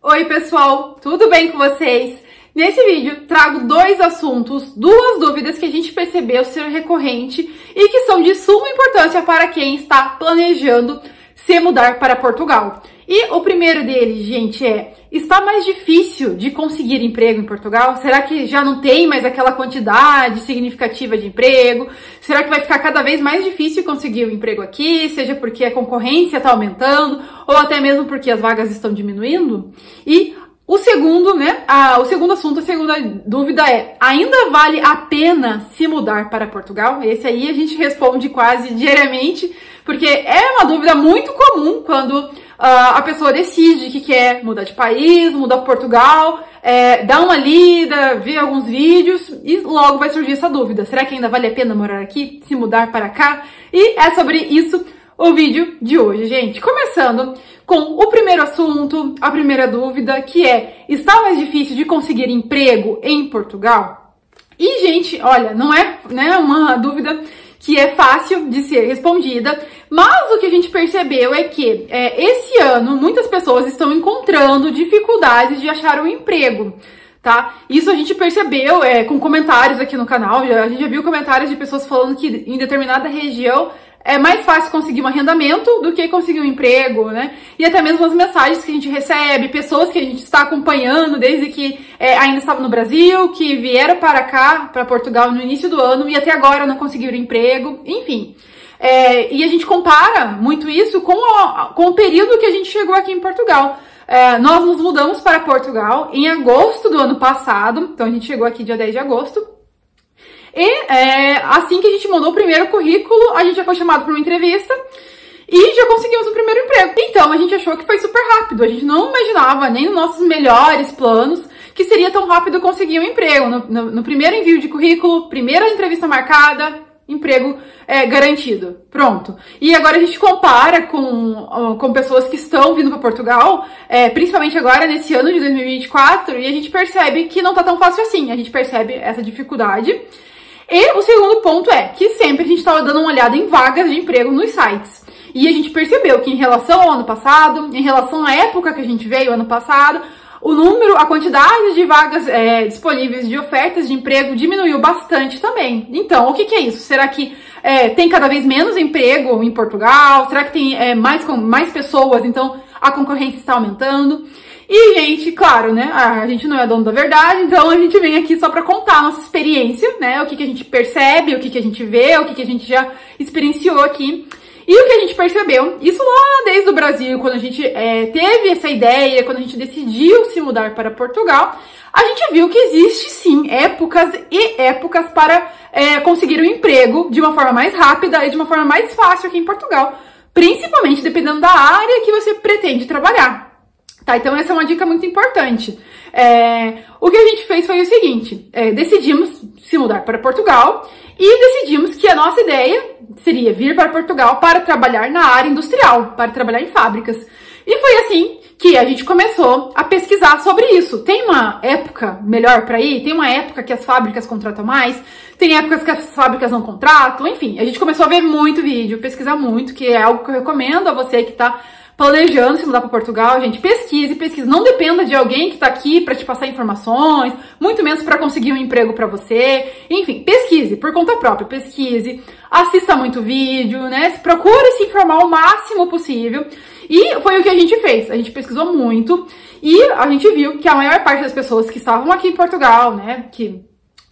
Oi pessoal, tudo bem com vocês? Nesse vídeo trago dois assuntos, duas dúvidas que a gente percebeu ser recorrente e que são de suma importância para quem está planejando se mudar para Portugal. E o primeiro deles, gente, está mais difícil de conseguir emprego em Portugal? Será que já não tem mais aquela quantidade significativa de emprego? Será que vai ficar cada vez mais difícil conseguir um emprego aqui, seja porque a concorrência está aumentando ou até mesmo porque as vagas estão diminuindo? E o segundo, o segundo assunto, a segunda dúvida ainda vale a pena se mudar para Portugal? Esse aí a gente responde quase diariamente, porque é uma dúvida muito comum quando a pessoa decide que quer mudar de país, mudar para Portugal, dá uma lida, vê alguns vídeos e logo vai surgir essa dúvida. Será que ainda vale a pena morar aqui, se mudar para cá? E é sobre isso o vídeo de hoje, gente. Começando com o primeiro assunto, a primeira dúvida, que está mais difícil de conseguir emprego em Portugal? E, gente, olha, não é uma dúvida que é fácil de ser respondida, mas o que a gente percebeu é que esse ano muitas pessoas estão encontrando dificuldades de achar um emprego, tá? Isso a gente percebeu com comentários aqui no canal, a gente já viu comentários de pessoas falando que em determinada região é mais fácil conseguir um arrendamento do que conseguir um emprego, né? E até mesmo as mensagens que a gente recebe, pessoas que a gente está acompanhando desde que ainda estavam no Brasil, que vieram para cá, para Portugal no início do ano e até agora não conseguiram emprego, enfim. E a gente compara muito isso com o período que a gente chegou aqui em Portugal. Nós nos mudamos para Portugal em agosto do ano passado, então a gente chegou aqui dia 10 de agosto. E assim que a gente mandou o primeiro currículo, a gente já foi chamado para uma entrevista e já conseguimos o primeiro emprego. Então a gente achou que foi super rápido, a gente não imaginava nem nos nossos melhores planos que seria tão rápido conseguir um emprego. No primeiro envio de currículo, primeira entrevista marcada, emprego garantido. Pronto. E agora a gente compara com pessoas que estão vindo para Portugal, principalmente agora nesse ano de 2024, e a gente percebe que não tá tão fácil assim, a gente percebe essa dificuldade. E o segundo ponto é que sempre a gente estava dando uma olhada em vagas de emprego nos sites. E a gente percebeu que em relação ao ano passado, em relação à época que a gente veio ano passado, a quantidade de vagas disponíveis de ofertas de emprego diminuiu bastante também. Então, o que é isso? Será que tem cada vez menos emprego em Portugal? Será que tem mais pessoas, então a concorrência está aumentando? E, gente, claro, né, a gente não é dono da verdade, então a gente vem aqui só para contar a nossa experiência, né, o que a gente percebe, o que a gente vê, o que a gente já experienciou aqui. E o que a gente percebeu, isso lá desde o Brasil, quando a gente teve essa ideia, quando a gente decidiu se mudar para Portugal, a gente viu que existe sim épocas e épocas para conseguir um emprego de uma forma mais rápida e de uma forma mais fácil aqui em Portugal, principalmente dependendo da área que você pretende trabalhar. Tá, então essa é uma dica muito importante. O que a gente fez foi o seguinte, decidimos se mudar para Portugal e decidimos que a nossa ideia seria vir para Portugal para trabalhar na área industrial, para trabalhar em fábricas. E foi assim que a gente começou a pesquisar sobre isso. Tem uma época melhor para ir? Tem uma época que as fábricas contratam mais? Tem épocas que as fábricas não contratam? Enfim, a gente começou a ver muito vídeo, pesquisar muito, que é algo que eu recomendo a você que está planejando se mudar para Portugal. Gente, pesquise. Não dependa de alguém que tá aqui para te passar informações, muito menos para conseguir um emprego para você. Enfim, pesquise por conta própria, pesquise, assista muito vídeo, né? Procure se informar o máximo possível. E foi o que a gente fez. A gente pesquisou muito e a gente viu que a maior parte das pessoas que estavam aqui em Portugal, né, que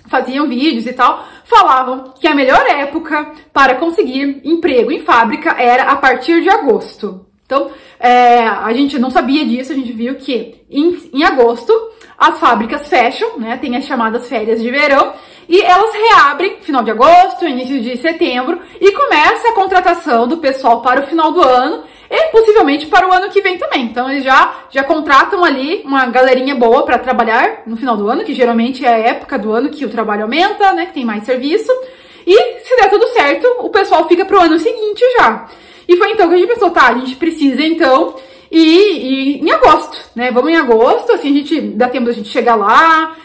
faziam vídeos e tal, falavam que a melhor época para conseguir emprego em fábrica era a partir de agosto. Então, a gente não sabia disso, a gente viu que em agosto as fábricas fecham, né, tem as chamadas férias de verão, e elas reabrem final de agosto, início de setembro, e começa a contratação do pessoal para o final do ano, e possivelmente para o ano que vem também. Então, eles já contratam ali uma galerinha boa para trabalhar no final do ano, que geralmente é a época do ano que o trabalho aumenta, né, que tem mais serviço, e se der tudo certo, o pessoal fica para o ano seguinte já. E foi então que a gente pensou, tá, a gente precisa então ir em agosto, né? Vamos em agosto, assim dá tempo da gente chegar lá,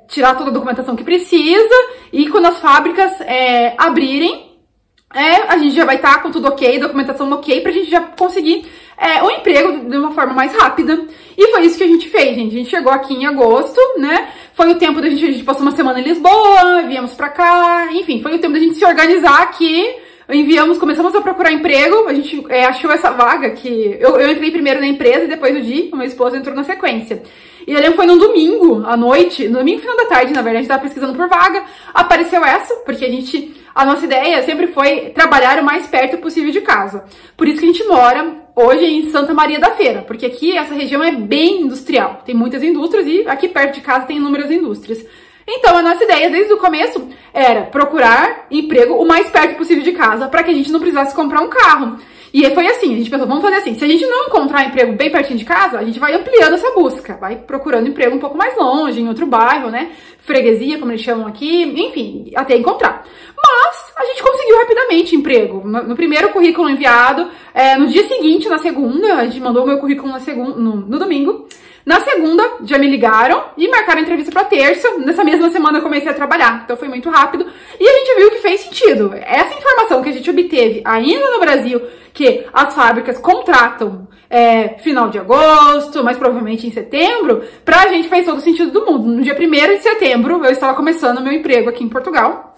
tirar toda a documentação que precisa, e quando as fábricas abrirem, a gente já vai estar com tudo ok, documentação ok, pra gente já conseguir um emprego de uma forma mais rápida. E foi isso que gente? A gente chegou aqui em agosto, né? Foi o tempo da gente, a gente passou uma semana em Lisboa, viemos pra cá, enfim, foi o tempo da gente se organizar aqui. Começamos a procurar emprego, a gente achou essa vaga que... Eu entrei primeiro na empresa e depois o Di, o meu esposo, entrou na sequência. E eu lembro que foi num domingo, à noite, no domingo final da tarde, na verdade, a gente tava pesquisando por vaga, apareceu essa, porque a nossa ideia sempre foi trabalhar o mais perto possível de casa. Por isso que a gente mora hoje em Santa Maria da Feira, porque aqui essa região é bem industrial, tem muitas indústrias e aqui perto de casa tem inúmeras indústrias. Então, a nossa ideia, desde o começo, era procurar emprego o mais perto possível de casa, para que a gente não precisasse comprar um carro. E foi assim, a gente pensou, vamos fazer assim, se a gente não encontrar emprego bem pertinho de casa, a gente vai ampliando essa busca, vai procurando emprego um pouco mais longe, em outro bairro, né, freguesia, como eles chamam aqui, enfim, até encontrar. Mas a gente conseguiu rapidamente emprego. No primeiro currículo enviado, no dia seguinte, na segunda, a gente mandou o meu currículo no domingo. Na segunda, já me ligaram e marcaram a entrevista para terça. Nessa mesma semana eu comecei a trabalhar, então foi muito rápido. E a gente viu que fez sentido. Essa informação que a gente obteve ainda no Brasil, que as fábricas contratam final de agosto, mais provavelmente em setembro, pra gente fez todo o sentido do mundo. No dia 1º de setembro, eu estava começando meu emprego aqui em Portugal.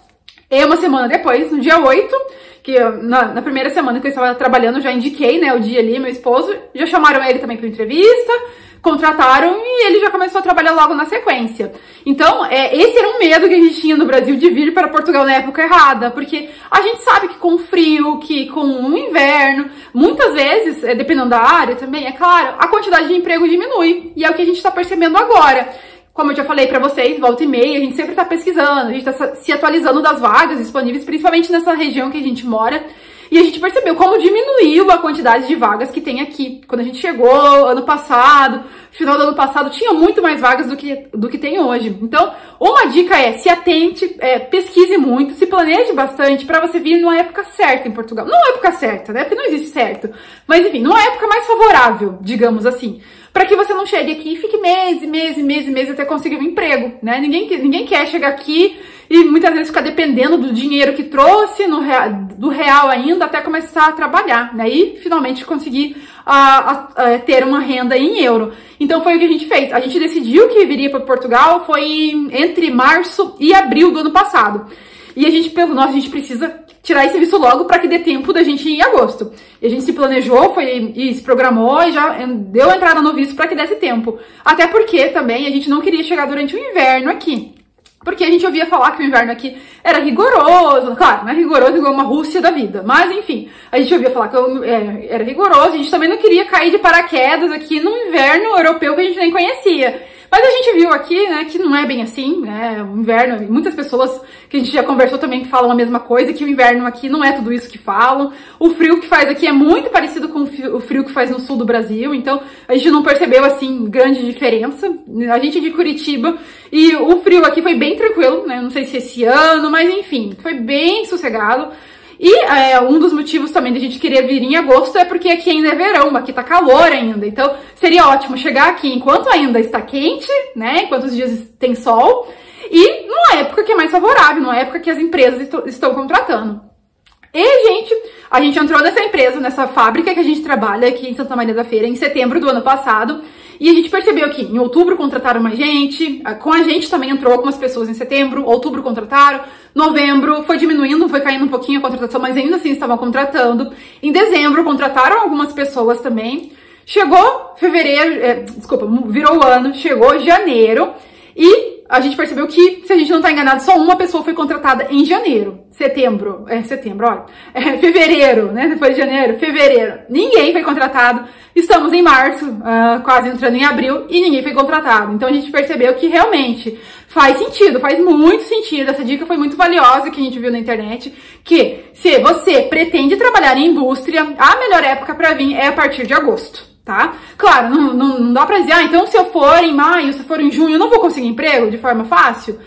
E uma semana depois, no dia 8, que na primeira semana que eu estava trabalhando, já indiquei, né, o dia ali, meu esposo, já chamaram ele também para entrevista, contrataram e ele já começou a trabalhar logo na sequência. Então, esse era um medo que a gente tinha no Brasil de vir para Portugal na época errada, porque a gente sabe que com o frio, que com o inverno, muitas vezes, dependendo da área também, é claro, a quantidade de emprego diminui, e é o que a gente está percebendo agora. Como eu já falei pra vocês, volta e meia, a gente sempre tá pesquisando, a gente tá se atualizando das vagas disponíveis, principalmente nessa região que a gente mora. E a gente percebeu como diminuiu a quantidade de vagas que tem aqui. Quando a gente chegou ano passado, final do ano passado, tinha muito mais vagas do que tem hoje. Então, uma dica se atente, pesquise muito, se planeje bastante pra você vir numa época certa em Portugal. Não época certa, né? Porque não existe certo. Mas enfim, numa época mais favorável, digamos assim. Para que você não chegue aqui e fique meses até conseguir um emprego, né? Ninguém quer chegar aqui e muitas vezes ficar dependendo do dinheiro que trouxe, do real ainda, até começar a trabalhar, né? E finalmente conseguir ter uma renda em euro. Então foi o que a gente fez. A gente decidiu que viria para Portugal, foi entre março e abril do ano passado. E a gente pensou, nossa, a gente precisa tirar esse visto logo para que dê tempo da gente ir em agosto. E a gente se planejou, e se programou e já deu entrada no visto para que desse tempo. Até porque também a gente não queria chegar durante o inverno aqui. Porque a gente ouvia falar que o inverno aqui era rigoroso. Claro, não é rigoroso igual uma Rússia da vida. Mas, enfim, a gente ouvia falar que era rigoroso. A gente também não queria cair de paraquedas aqui no inverno europeu que a gente nem conhecia. Mas a gente viu aqui, né, que não é bem assim, né, o inverno, muitas pessoas que a gente já conversou também que falam a mesma coisa, que o inverno aqui não é tudo isso que falam. O frio que faz aqui é muito parecido com o frio que faz no sul do Brasil, então a gente não percebeu, assim, grande diferença. A gente é de Curitiba e o frio aqui foi bem tranquilo, né, não sei se esse ano, mas enfim, foi bem sossegado. E um dos motivos também da gente querer vir em agosto é porque aqui ainda é verão, aqui tá calor ainda. Então seria ótimo chegar aqui enquanto ainda está quente, né? Enquanto os dias tem sol. E numa época que é mais favorável, numa época que as empresas estão contratando. E, a gente entrou nessa empresa, nessa fábrica que a gente trabalha aqui em Santa Maria da Feira em setembro do ano passado. E a gente percebeu que em outubro contrataram mais gente, com a gente também entrou algumas pessoas em setembro, outubro contrataram, novembro foi diminuindo, foi caindo um pouquinho a contratação, mas ainda assim estavam contratando. Em dezembro contrataram algumas pessoas também. Chegou fevereiro, virou o ano, chegou janeiro e a gente percebeu que, se a gente não tá enganado, só uma pessoa foi contratada em janeiro. Fevereiro, né? Depois de janeiro, fevereiro. Ninguém foi contratado. Estamos em março, quase entrando em abril, e ninguém foi contratado. Então a gente percebeu que realmente faz sentido, faz muito sentido. Essa dica foi muito valiosa que a gente viu na internet, que se você pretende trabalhar em indústria, a melhor época para vir é a partir de agosto. Tá? Claro, não dá pra dizer, então se eu for em maio, se eu for em junho, eu não vou conseguir emprego de forma fácil.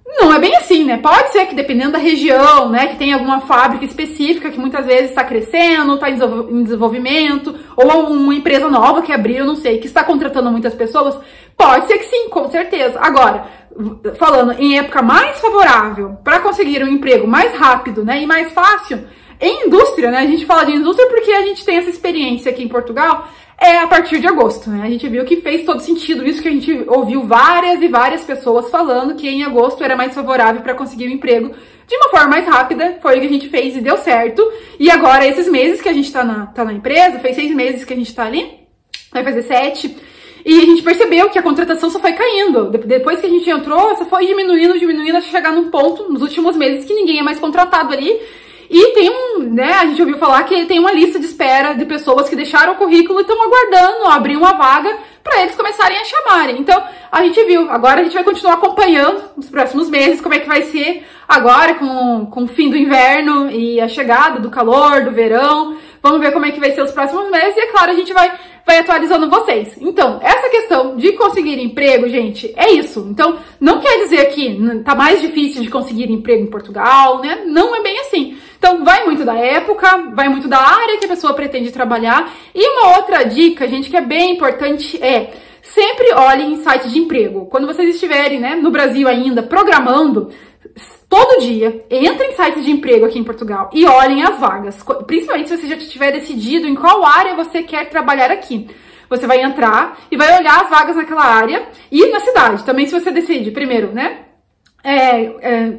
Não é bem assim, né? Pode ser que dependendo da região, né, que tem alguma fábrica específica que muitas vezes está crescendo, está em desenvolvimento, ou uma empresa nova que abriu, não sei, que está contratando muitas pessoas, pode ser que sim, com certeza. Agora, falando em época mais favorável para conseguir um emprego mais rápido, né, e mais fácil, em indústria, né, a gente fala de indústria porque a gente tem essa experiência aqui em Portugal, é a partir de agosto, né? A gente viu que fez todo sentido isso, que a gente ouviu várias e várias pessoas falando que em agosto era mais favorável para conseguir um emprego de uma forma mais rápida. Foi o que a gente fez e deu certo. E agora, esses meses que a gente tá na empresa, fez 6 meses que a gente tá ali, vai fazer 7, e a gente percebeu que a contratação só foi caindo. Depois que a gente entrou, só foi diminuindo, até chegar num ponto, nos últimos meses, que ninguém é mais contratado ali. E tem a gente ouviu falar que tem uma lista de espera de pessoas que deixaram o currículo e estão aguardando abrir uma vaga para eles começarem a chamarem. Então, a gente viu. Agora a gente vai continuar acompanhando nos próximos meses como é que vai ser agora com o fim do inverno e a chegada do calor, do verão. Vamos ver como é que vai ser os próximos meses e, é claro, a gente vai atualizando vocês. Então, essa questão de conseguir emprego, gente, é isso. Então, não quer dizer que tá mais difícil de conseguir emprego em Portugal, né? Não é bem assim. Então, vai muito da época, vai muito da área que a pessoa pretende trabalhar. E uma outra dica, gente, que é bem importante é sempre olhem em sites de emprego. Quando vocês estiverem, né, no Brasil ainda, programando, todo dia, entrem em sites de emprego aqui em Portugal e olhem as vagas, principalmente se você já tiver decidido em qual área você quer trabalhar aqui. Você vai entrar e vai olhar as vagas naquela área e na cidade. Também, se você decide, primeiro, né,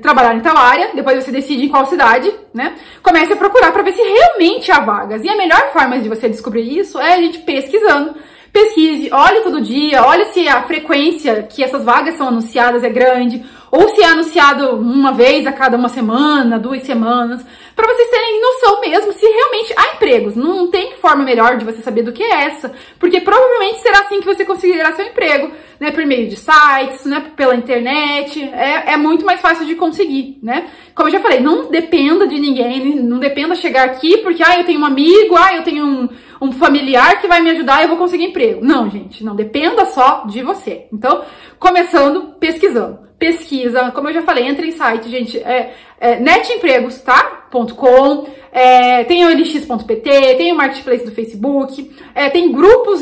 trabalhar em tal área, depois você decide em qual cidade, né, comece a procurar para ver se realmente há vagas. E a melhor forma de você descobrir isso é a gente pesquisando. Pesquise, olhe todo dia, olhe se a frequência que essas vagas são anunciadas é grande, ou se é anunciado uma vez a cada 1 semana, 2 semanas, para vocês terem noção mesmo se realmente há empregos. Não tem forma melhor de você saber do que essa, porque provavelmente será assim que você conseguirá seu emprego, né, por meio de sites, né, pela internet, é muito mais fácil de conseguir, né. Como eu já falei, não dependa de ninguém, não dependa chegar aqui porque, eu tenho um amigo, eu tenho um familiar que vai me ajudar e eu vou conseguir emprego. Não, gente, não dependa só de você. Então, começando, pesquisando. Pesquisa, como eu já falei, entra em site, gente, netempregos, tá? .com, tem o lx.pt, tem o marketplace do Facebook, tem grupos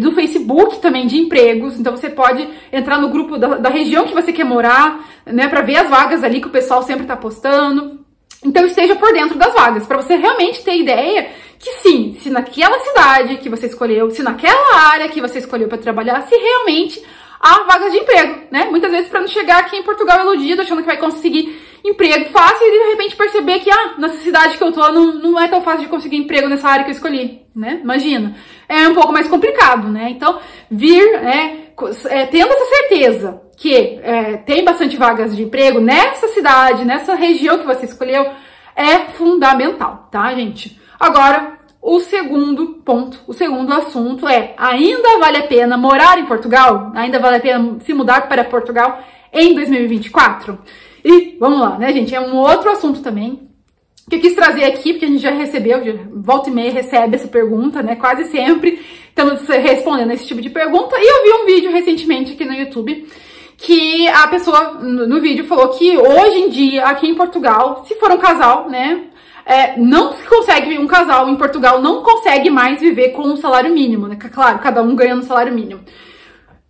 do Facebook também de empregos, então você pode entrar no grupo da região que você quer morar, né, para ver as vagas ali que o pessoal sempre tá postando. Então esteja por dentro das vagas, para você realmente ter ideia que sim, se naquela cidade que você escolheu, se naquela área que você escolheu para trabalhar, se realmente há vagas de emprego, né? Muitas vezes para não chegar aqui em Portugal iludido, achando que vai conseguir emprego fácil e de repente perceber que, nessa cidade que eu tô, não é tão fácil de conseguir emprego nessa área que eu escolhi, né? Imagina. É um pouco mais complicado, né? Então, tendo essa certeza que tem bastante vagas de emprego nessa cidade, nessa região que você escolheu, é fundamental, tá, gente? Agora, o segundo ponto, o segundo assunto ainda vale a pena morar em Portugal? Ainda vale a pena se mudar para Portugal em 2024? E vamos lá, né, gente? É um outro assunto também que eu quis trazer aqui, porque a gente já recebeu, volta e meia recebe essa pergunta, né? Quase sempre estamos respondendo esse tipo de pergunta. E eu vi um vídeo recentemente aqui no YouTube que a pessoa no vídeo falou que hoje em dia, aqui em Portugal, se for um casal, né, não se consegue, um casal em Portugal não consegue mais viver com um salário mínimo, né? Claro, cada um ganhando um salário mínimo.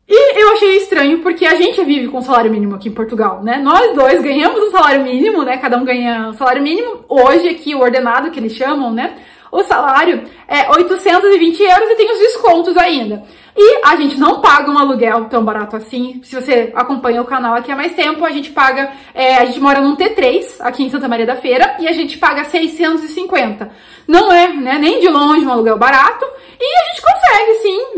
E eu achei estranho, porque a gente vive com salário mínimo aqui em Portugal, né? Nós dois ganhamos um salário mínimo, né? Cada um ganha um salário mínimo. Hoje aqui, o ordenado, que eles chamam, né? O salário é 820 euros e tem os descontos ainda. E a gente não paga um aluguel tão barato assim. Se você acompanha o canal aqui há mais tempo, a gente paga... a gente mora num T3, aqui em Santa Maria da Feira, e a gente paga 650. Não é, né, nem de longe um aluguel barato. E a gente consegue, sim,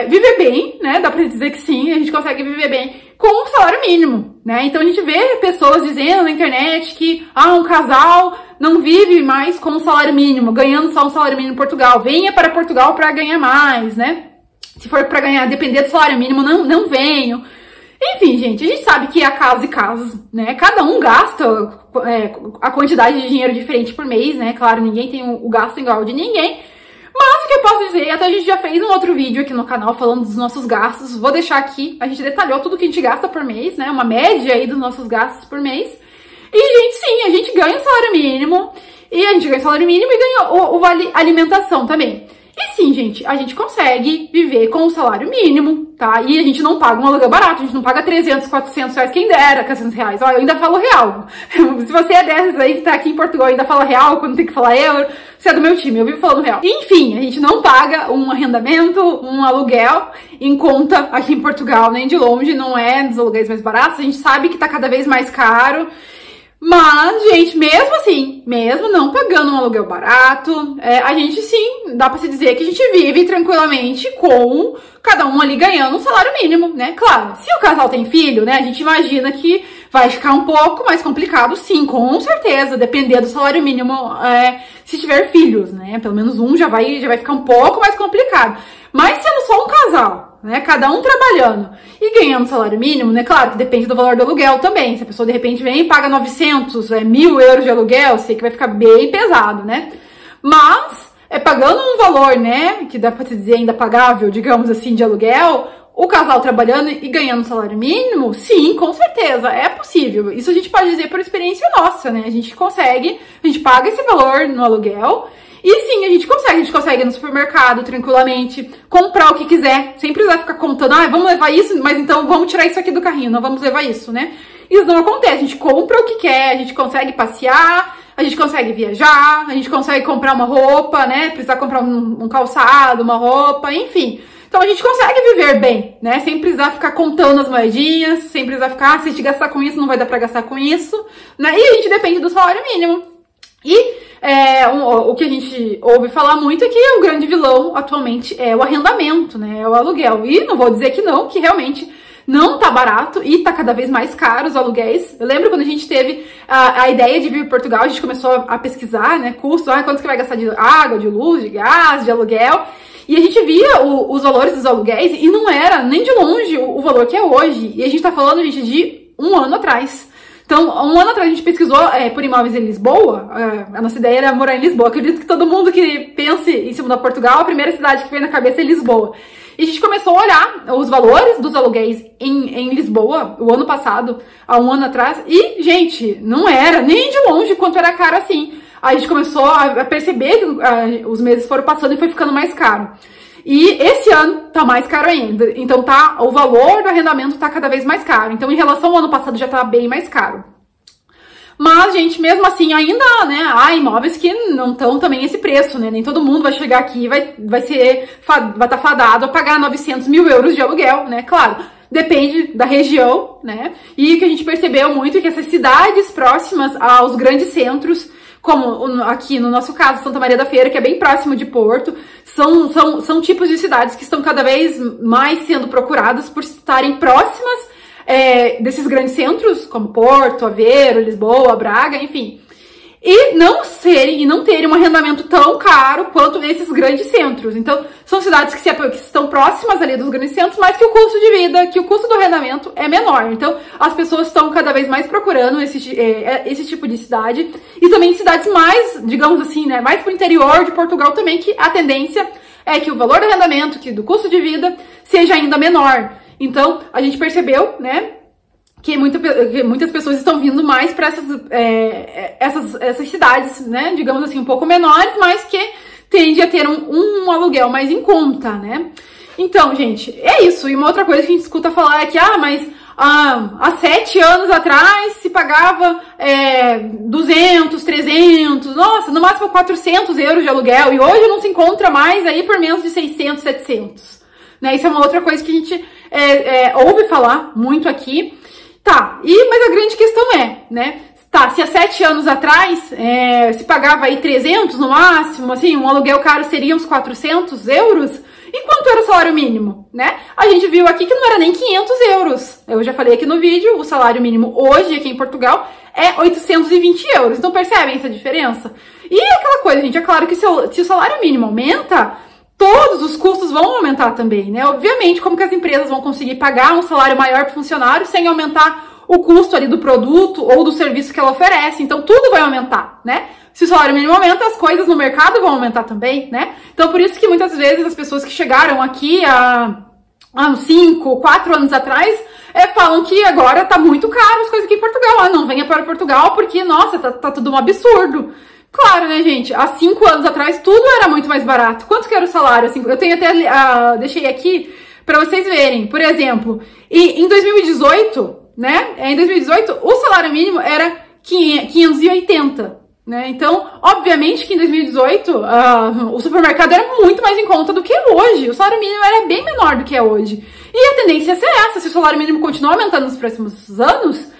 viver bem, né? Dá pra dizer que sim, a gente consegue viver bem com um salário mínimo, né? Então a gente vê pessoas dizendo na internet que um casal não vive mais com um salário mínimo, ganhando só um salário mínimo em Portugal. Venha para Portugal para ganhar mais, né? Se for para ganhar, depender do salário mínimo, não venham. Enfim, gente, a gente sabe que há casos e casos, né? Cada um gasta a quantidade de dinheiro diferente por mês, né? Claro, ninguém tem o gasto igual de ninguém. Mas o que eu posso dizer, até a gente já fez um outro vídeo aqui no canal falando dos nossos gastos. Vou deixar aqui, a gente detalhou tudo que a gente gasta por mês, né? Uma média aí dos nossos gastos por mês. E, gente, sim, a gente ganha o salário mínimo. E a gente ganha o salário mínimo e ganha o vale alimentação também. E sim, gente, a gente consegue viver com o salário mínimo, tá? E a gente não paga um aluguel barato, a gente não paga 300, 400 reais, quem dera 400 reais. Ó, eu ainda falo real. Se você é dessas aí que tá aqui em Portugal e ainda fala real, quando tem que falar euro, você é do meu time, eu vivo falando real. Enfim, a gente não paga um arrendamento, um aluguel em conta aqui em Portugal, nem de longe, não é dos aluguéis mais baratos, a gente sabe que tá cada vez mais caro. Mas, gente, mesmo assim, mesmo não pagando um aluguel barato, a gente sim, dá pra se dizer que a gente vive tranquilamente com cada um ali ganhando um salário mínimo, né? Claro, se o casal tem filho, né, a gente imagina que vai ficar um pouco mais complicado, sim, com certeza, depender do salário mínimo, se tiver filhos, né? Pelo menos um já vai ficar um pouco mais complicado. Mas sendo só um casal, né, cada um trabalhando e ganhando salário mínimo, né, claro que depende do valor do aluguel também, se a pessoa de repente vem e paga 900, 1.000 euros de aluguel, sei que vai ficar bem pesado, né, mas pagando um valor, né, que dá pra se dizer ainda pagável, digamos assim, de aluguel, o casal trabalhando e ganhando salário mínimo, sim, com certeza, é possível, isso a gente pode dizer por experiência nossa, né, a gente consegue, a gente paga esse valor no aluguel. E sim, a gente consegue ir no supermercado tranquilamente, comprar o que quiser, sem precisar ficar contando, vamos levar isso, mas então vamos tirar isso aqui do carrinho, não vamos levar isso, né? Isso não acontece, a gente compra o que quer, a gente consegue passear, a gente consegue viajar, a gente consegue comprar uma roupa, né? Precisar comprar um calçado, uma roupa, enfim. Então a gente consegue viver bem, né? Sem precisar ficar contando as moedinhas, sem precisar ficar, se a gente gastar com isso, não vai dar pra gastar com isso, né? E a gente depende do salário mínimo. E o que a gente ouve falar muito é que o grande vilão atualmente é o arrendamento, né? É o aluguel. E não vou dizer que não, que realmente não tá barato e tá cada vez mais caro os aluguéis. Eu lembro quando a gente teve a ideia de vir para Portugal, a gente começou a pesquisar, né? Custos, quanto que vai gastar de água, de luz, de gás, de aluguel. E a gente via os valores dos aluguéis e não era nem de longe o valor que é hoje. E a gente tá falando, gente, de um ano atrás. Então, um ano atrás a gente pesquisou por imóveis em Lisboa, a nossa ideia era morar em Lisboa. Acredito que todo mundo que pense em se mudar a Portugal, a primeira cidade que vem na cabeça é Lisboa. E a gente começou a olhar os valores dos aluguéis em Lisboa, o ano passado, há um ano atrás, e, gente, não era nem de longe quanto era caro assim. Aí a gente começou a perceber que os meses foram passando e foi ficando mais caro. E esse ano tá mais caro ainda. Então o valor do arrendamento tá cada vez mais caro. Então, em relação ao ano passado, já tá bem mais caro. Mas, gente, mesmo assim, ainda, né, há imóveis que não estão também esse preço, né? Nem todo mundo vai chegar aqui e vai estar fadado a pagar 900.000 euros de aluguel, né? Claro, depende da região, né? E o que a gente percebeu muito é que essas cidades próximas aos grandes centros, como aqui no nosso caso, Santa Maria da Feira, que é bem próximo de Porto, são tipos de cidades que estão cada vez mais sendo procuradas por estarem próximas desses grandes centros, como Porto, Aveiro, Lisboa, Braga, enfim. E não terem um arrendamento tão caro quanto nesses grandes centros. Então, são cidades que estão próximas ali dos grandes centros, mas que o custo de vida, que o custo do arrendamento é menor. Então, as pessoas estão cada vez mais procurando esse tipo de cidade. E também cidades mais, digamos assim, né, mais pro interior de Portugal também, que a tendência é que o valor do arrendamento, do custo de vida, seja ainda menor. Então, a gente percebeu, né, que muitas pessoas estão vindo mais para essas cidades, né, digamos assim, um pouco menores, mas que tende a ter um aluguel mais em conta, né? Então, gente, é isso. E uma outra coisa que a gente escuta falar é que, há 7 anos atrás se pagava 200, 300, nossa, no máximo 400 euros de aluguel, e hoje não se encontra mais aí por menos de 600, 700. Né? Isso é uma outra coisa que a gente ouve falar muito aqui. Tá, mas a grande questão né? Tá, se há 7 anos atrás se pagava aí 300 no máximo, assim, um aluguel caro seria uns 400 euros, e quanto era o salário mínimo, né? A gente viu aqui que não era nem 500 euros. Eu já falei aqui no vídeo, o salário mínimo hoje aqui em Portugal é 820 euros. Então percebem essa diferença? E aquela coisa, gente, é claro que se o salário mínimo aumenta, todos os custos vão aumentar também, né? Obviamente, como que as empresas vão conseguir pagar um salário maior para o funcionário sem aumentar o custo ali do produto ou do serviço que ela oferece? Então, tudo vai aumentar, né? Se o salário mínimo aumenta, as coisas no mercado vão aumentar também, né? Então, por isso que muitas vezes as pessoas que chegaram aqui há uns 5, 4 anos atrás, falam que agora tá muito caro as coisas aqui em Portugal. Não venha para Portugal porque, nossa, tá tudo um absurdo. Claro, né, gente? Há 5 anos atrás tudo era muito mais barato. Quanto que era o salário? Assim, eu tenho até deixei aqui para vocês verem. Por exemplo, em 2018, né? Em 2018 o salário mínimo era 580, né? Então, obviamente que em 2018 o supermercado era muito mais em conta do que hoje. O salário mínimo era bem menor do que é hoje. E a tendência é ser essa. Se o salário mínimo continuar aumentando nos próximos anos,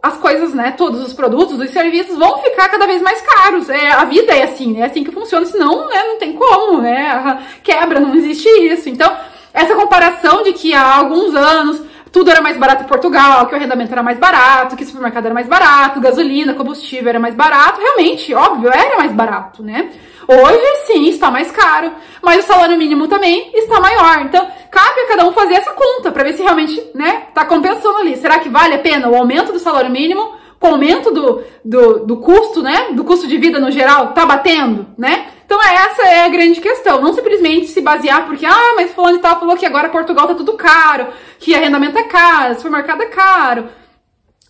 as coisas, né, todos os produtos, os serviços vão ficar cada vez mais caros. A vida é assim, né? É assim que funciona, senão, né, não tem como, né? Quebra, não existe isso. Então, essa comparação de que há alguns anos tudo era mais barato em Portugal, que o arrendamento era mais barato, que o supermercado era mais barato, gasolina, combustível era mais barato, realmente, óbvio, era mais barato, né? Hoje, sim, está mais caro, mas o salário mínimo também está maior. Então, cabe a cada um fazer essa conta para ver se realmente, né, tá compensando ali. Será que vale a pena o aumento do salário mínimo com o aumento do custo, né, do custo de vida no geral, tá batendo, né? Então, essa é a grande questão. Não simplesmente se basear porque, mas fulano e tal falou que agora Portugal tá tudo caro, que arrendamento é caro, supermercado é caro.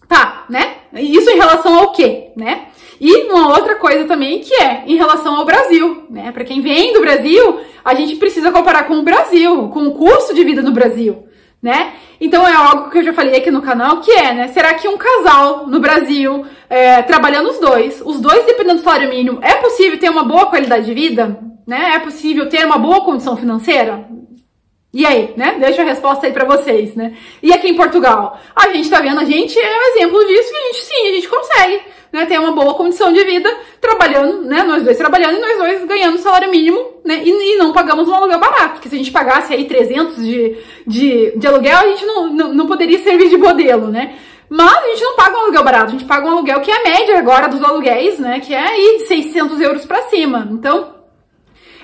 Tá, né? Isso em relação ao quê, né? E uma outra coisa também que é em relação ao Brasil, né? Para quem vem do Brasil, a gente precisa comparar com o Brasil, com o custo de vida no Brasil, né? Então é algo que eu já falei aqui no canal, que é, né? Será que um casal no Brasil, trabalhando os dois dependendo do salário mínimo, é possível ter uma boa qualidade de vida, né? É possível ter uma boa condição financeira? E aí, né? Deixa a resposta aí pra vocês, né? E aqui em Portugal? A gente tá vendo, a gente é um exemplo disso que a gente consegue, né? Ter uma boa condição de vida trabalhando, né? Nós dois trabalhando e nós dois ganhando salário mínimo, né? E não pagamos um aluguel barato, porque se a gente pagasse aí 300 de aluguel, a gente não poderia servir de modelo, né? Mas a gente não paga um aluguel barato, a gente paga um aluguel que é a média agora dos aluguéis, né? Que é aí de 600 euros pra cima. Então,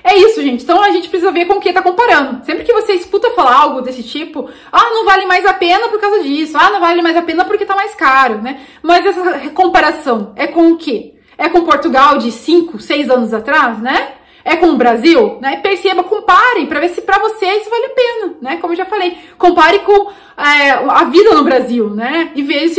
é isso, gente. Então a gente precisa ver com o que tá comparando. Sempre que você escuta falar algo desse tipo, não vale mais a pena por causa disso, não vale mais a pena porque tá mais caro, né? Mas essa comparação é com o quê? É com Portugal de 5, 6 anos atrás, né? É com o Brasil, né? Perceba, comparem pra ver se pra você isso vale a pena, né? Como eu já falei, compare com a vida no Brasil, né? E veja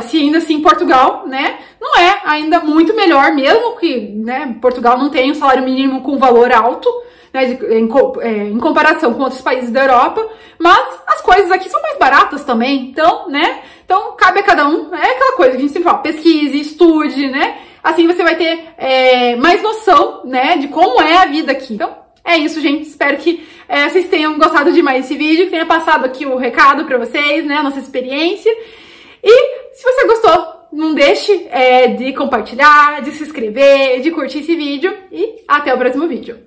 se ainda assim Portugal, né? Não é ainda muito melhor, mesmo que, né, Portugal não tem um salário mínimo com valor alto, né, em comparação com outros países da Europa, mas as coisas aqui são mais baratas também, então, né? Então cabe a cada um, é aquela coisa que a gente sempre fala, pesquise, estude, né? Assim você vai ter mais noção, né, de como é a vida aqui. Então, é isso, gente. Espero que vocês tenham gostado demais desse vídeo, que tenha passado aqui o recado pra vocês, né, a nossa experiência. E se você gostou, não deixe de compartilhar, de se inscrever, de curtir esse vídeo. E até o próximo vídeo.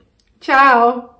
Tchau!